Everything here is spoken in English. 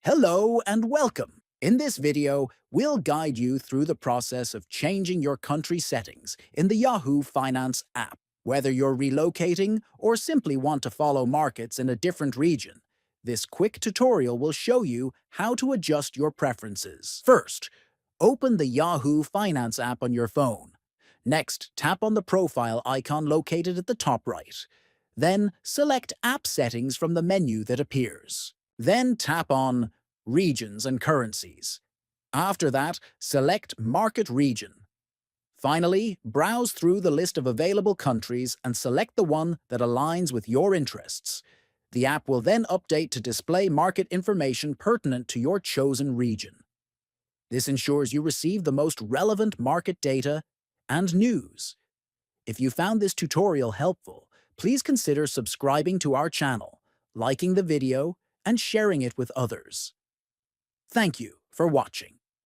Hello and welcome. In this video, we'll guide you through the process of changing your country settings in the Yahoo Finance app. Whether you're relocating or simply want to follow markets in a different region, this quick tutorial will show you how to adjust your preferences. First, open the Yahoo Finance app on your phone. Next, tap on the profile icon located at the top right. Then, select App Settings from the menu that appears. Then tap on Regions and Currencies. After that, select Market Region. Finally, browse through the list of available countries and select the one that aligns with your interests. The app will then update to display market information pertinent to your chosen region. This ensures you receive the most relevant market data and news. If you found this tutorial helpful, please consider subscribing to our channel, liking the video, and sharing it with others. Thank you for watching.